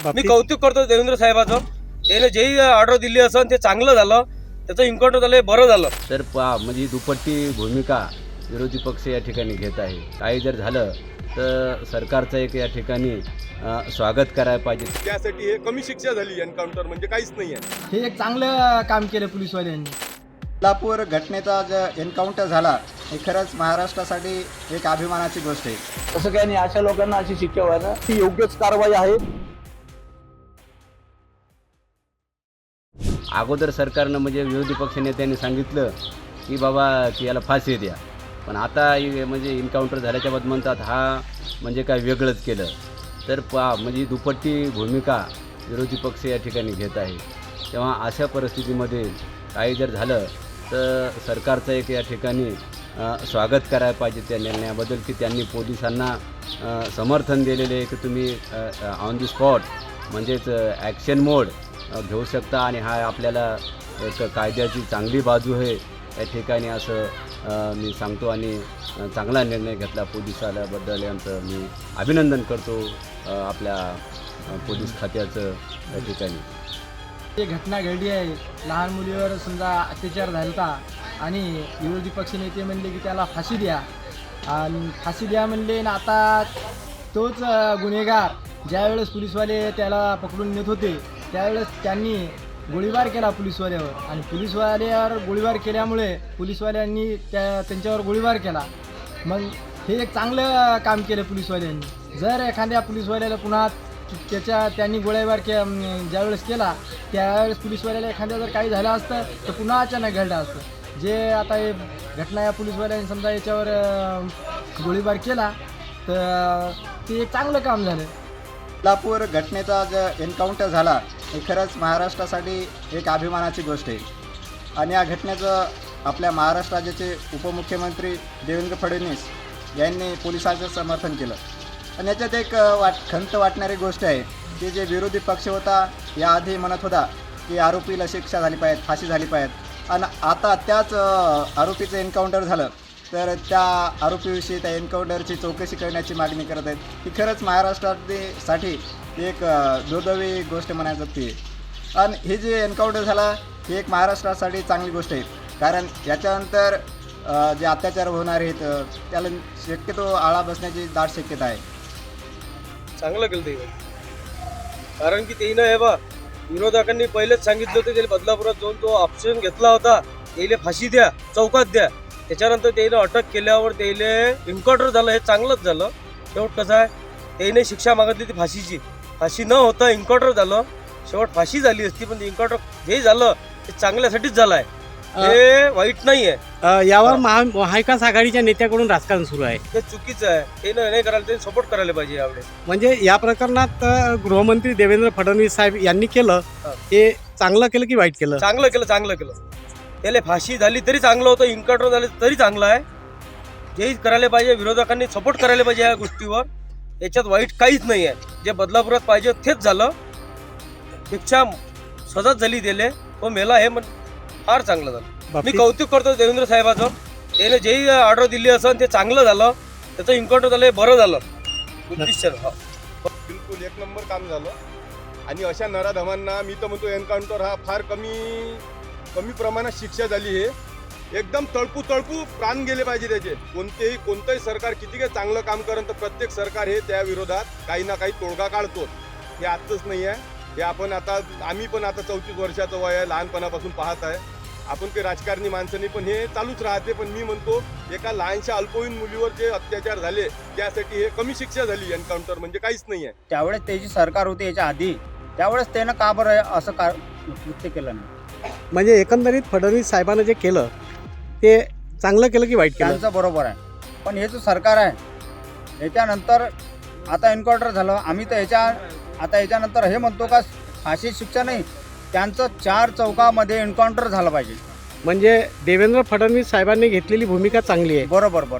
मी कौतुक करतो देवेंद्र साहेबाचं. त्याने जे ऑर्डर दिली असेल ते चांगलं झालं, त्याचं इन्काउंटर झालं बरं झालं. तर म्हणजे दुपट्टी भूमिका विरोधी पक्ष या ठिकाणी घेत आहे. काही जर झालं तर सरकारचं एक या ठिकाणी स्वागत करायला पाहिजे. त्यासाठी हे कमी शिक्षा झाली, एन्काउंटर म्हणजे काहीच नाही आहे. हे एक चांगलं काम केलं पोलीसवाल्यांनी. कोल्हापूर घटनेचा जो एन्काउंटर झाला हे खरंच महाराष्ट्रासाठी एक अभिमानाची गोष्ट आहे. तसं काही नाही, अशा लोकांना अशी शिक्षा व्हायला ही योग्यच कारवाई आहे. अगोदर सरकारनं म्हणजे विरोधी पक्ष नेत्यांनी सांगितलं की बाबा की याला फाशी द्या, पण आता म्हणजे इन्काउंटर झाल्याच्या बाद म्हणतात हा म्हणजे काय वेगळंच केलं. तर म्हणजे दुपट्टी भूमिका विरोधी पक्ष या ठिकाणी घेत आहे. तेव्हा अशा परिस्थितीमध्ये काही जर झालं तर सरकारचं एक या ठिकाणी स्वागत करायला पाहिजे त्या निर्णयाबद्दल की त्यांनी पोलिसांना समर्थन दिलेले आहे की तुम्ही ऑन दी स्पॉट म्हणजेच ॲक्शन मोड घेऊ शकता आणि हा आपल्याला एक कायद्याची चांगली बाजू आहे या ठिकाणी असं मी सांगतो. आणि चांगला निर्णय घेतला पोलिसाबद्दल यांचं मी अभिनंदन करतो आपल्या पोलीस खात्याचं या ठिकाणी. ही घटना घडली आहे, लहान मुलीवर समजा अत्याचार झाला होता आणि विरोधी पक्षनेते म्हणले की त्याला फाशी द्या आणि फाशी द्या म्हणले. ना आता तोच गुन्हेगार ज्यावेळेस पोलीसवाले त्याला पकडून नेत होते त्यावेळेस त्यांनी गोळीबार केला पोलीसवाल्यावर आणि पोलीसवाल्यावर गोळीबार केल्यामुळे पोलीसवाल्यांनी त्यांच्यावर गोळीबार केला. मग हे एक चांगलं काम केलं पोलीसवाल्यांनी. जर एखाद्या पोलीसवाल्याला पुन्हा त्यांनी गोळीबार ज्यावेळेस केला त्यावेळेस पोलीसवाल्याला एखाद्या जर काही झालं असतं तर पुन्हा अचानक घडलं असतं. जे आता हे घटना या पोलीसवाल्यांनी समजा याच्यावर गोळीबार केला तर ते एक चांगलं काम झालं. कोल्हापूर घटनेचा जो एन्काउंटर झाला हे खरंच महाराष्ट्रासाठी एक अभिमानाची गोष्ट आहे. आणि या घटनेचं आपल्या महाराष्ट्र राज्याचे उपमुख्यमंत्री देवेंद्र फडणवीस यांनी पोलिसांचं समर्थन केलं. आणि याच्यात एक खंत वाटणारी गोष्ट आहे की जे विरोधी पक्ष होता याआधी म्हणत होता की आरोपीला शिक्षा झाली पाहिजे, फाशी झाली पाहिजे, आणि आता त्याच आरोपीचं एन्काउंटर झालं तर त्या आरोपीविषयी त्या एन्काउंटरची चौकशी करण्याची मागणी करत आहेत. ही खरंच महाराष्ट्रासाठी एक दुर्दैवी गोष्ट म्हणायचं ती. आणि हे जे एन्काउंटर झाला ही एक महाराष्ट्रासाठी चांगली गोष्ट आहे, कारण याच्यानंतर जे अत्याचार होणार आहेत त्याला शक्यतो आळा बसण्याची दाट शक्यता आहे. चांगलं केलं ते, कारण की तेही हे बा विरोधकांनी पहिलेच सांगितलं होतं त्याला बदलापुरात जाऊन तो ऑप्शन घेतला होता त्याला फाशी द्या, चौकात द्या. त्याच्यानंतर त्याने अटक केल्यावर त्याला एन्काउंटर झालं, हे चांगलंच झालं. शेवट कसं आहे त्याने शिक्षा मागितली ती फाशीची, फाशी न होता एन्काउंटर झालं. शेवट फाशी झाली असती पण एन्काउंटर जे झालं ते चांगल्यासाठीच झालं आहे, हे वाईट नाही आहे. यावर महाविकास आघाडीच्या नेत्याकडून राजकारण सुरू आहे, ते चुकीचं आहे. ते नाही करायला ते सपोर्ट करायला पाहिजे यावेळेस. म्हणजे या प्रकरणात गृहमंत्री देवेंद्र फडणवीस साहेब यांनी केलं हे चांगलं केलं की वाईट केलं? चांगलं केलं. त्याला फाशी झाली तरी चांगलं होतं, एन्काउंटर झाले तरी चांगलं आहे. जेही करायला पाहिजे, विरोधकांनी सपोर्ट करायला पाहिजे या गोष्टीवर. याच्यात वाईट काहीच नाही आहे. जे बदलापुरात पाहिजे तेच झालं. शिक्षा सजाच झाली त्याला, तो मेला, हे फार चांगलं झालं. मी कौतुक करतो देवेंद्र साहेबाचं. त्याने जे ऑर्डर दिली असेल ते चांगलं झालं, त्याचं एन्काउंटर झालं बरं झालं. बिलकुल एक नंबर काम झालं. आणि अशा नराधमांना मी तर म्हणतो एन्काउंटर हा फार कमी प्रमाणात शिक्षा झाली. हे एकदम तळपू प्राण गेले पाहिजे त्याचे. कोणतंही सरकार किती काही चांगलं काम करेल तर प्रत्येक सरकार हे त्या विरोधात काही ना काही तोडगा काढतो. हे आजच नाही आहे, हे आम्ही पण आता 34 वर्षाचं वय आहे, लहानपणापासून पाहत आहे. आपण काही राजकारणी माणसांनी पण हे चालूच राहते. पण मी म्हणतो एका लहानशा अल्पवयीन मुलीवर जे अत्याचार झाले त्यासाठी हे कमी शिक्षा झाली, एन्काउंटर म्हणजे काहीच नाही आहे. त्यावेळेस त्याची सरकार होती याच्या आधी, त्यावेळेस त्यानं का बरं असं कृत्य केलं नाही? म्हणजे एकंदरीत फडणवीस साहेबांनी जे केलं ते चांगलं केलं की वाईट केलं? त्यांचं बरोबर आहे. पण हे जो सरकार आहे याच्यानंतर आता एन्काउंटर झालं, आम्ही तर याच्यानंतर हे म्हणतो का फाशी शिक्षा नाही, त्यांचं 4 चौकामध्ये एन्काउंटर झालं पाहिजे. म्हणजे देवेंद्र फडणवीस साहेबांनी घेतलेली भूमिका चांगली आहे. बरोबर.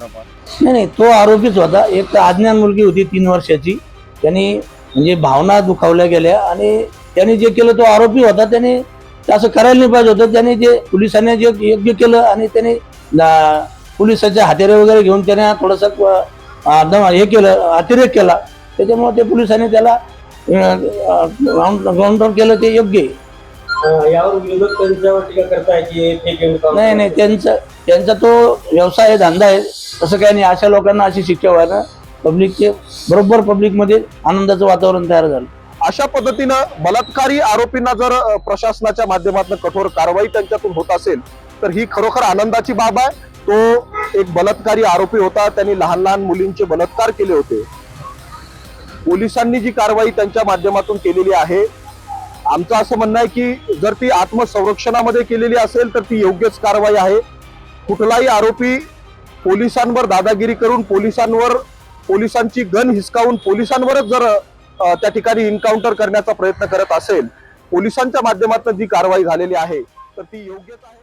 नाही, तो आरोपीच होता. एक तर अज्ञान मुलगी होती 3 वर्षाची, त्यांनी म्हणजे भावना दुखावल्या गेल्या आणि त्यांनी जे केलं तो आरोपी होता, त्याने असं करायला नाही पाहिजे होतं. त्यांनी जे पोलिसांनी जे योग्य केलं आणि त्याने पोलिसाचे हत्यारे वगैरे घेऊन त्याने थोडंसं हे केलं, अतिरेक केला. त्याच्यामुळे ते पोलिसांनी त्याला काउंटर केलं ते योग्य आहे. यावर विरोधक त्यांच्यावर टीका करताय की फेक नाही नाही, त्यांचा तो व्यवसाय आहे, धंदा आहे, तसं काही नाही. अशा लोकांना अशी शिक्षा व्हायला पब्लिकचे बरोबर पब्लिकमध्ये आनंदाचं वातावरण तयार झालं. अशा पद्धतीनं बलात्कारी आरोपींना जर प्रशासनाच्या माध्यमातून कठोर कारवाई त्यांच्यातून होत असेल तर ही खरोखर आनंदाची बाब आहे. तो एक बलात्कारी आरोपी होता, त्यांनी लहान लहान मुलींचे बलात्कार केले होते. पोलिसांनी जी कारवाई त्यांच्या माध्यमातून केलेली आहे, आमचं असं म्हणणं आहे की जर ती आत्मसंरक्षणामध्ये केलेली असेल तर ती योग्यच कारवाई आहे. कुठलाही आरोपी पोलिसांवर दादागिरी करून पोलिसांची गन हिसकावून पोलिसांवरच जर त्या ठिकाणी एन्काउंटर करण्याचा प्रयत्न करत असेल, पोलिसांच्या माध्यमातून जी कारवाई झालेली आहे तर ती योग्यच आहे.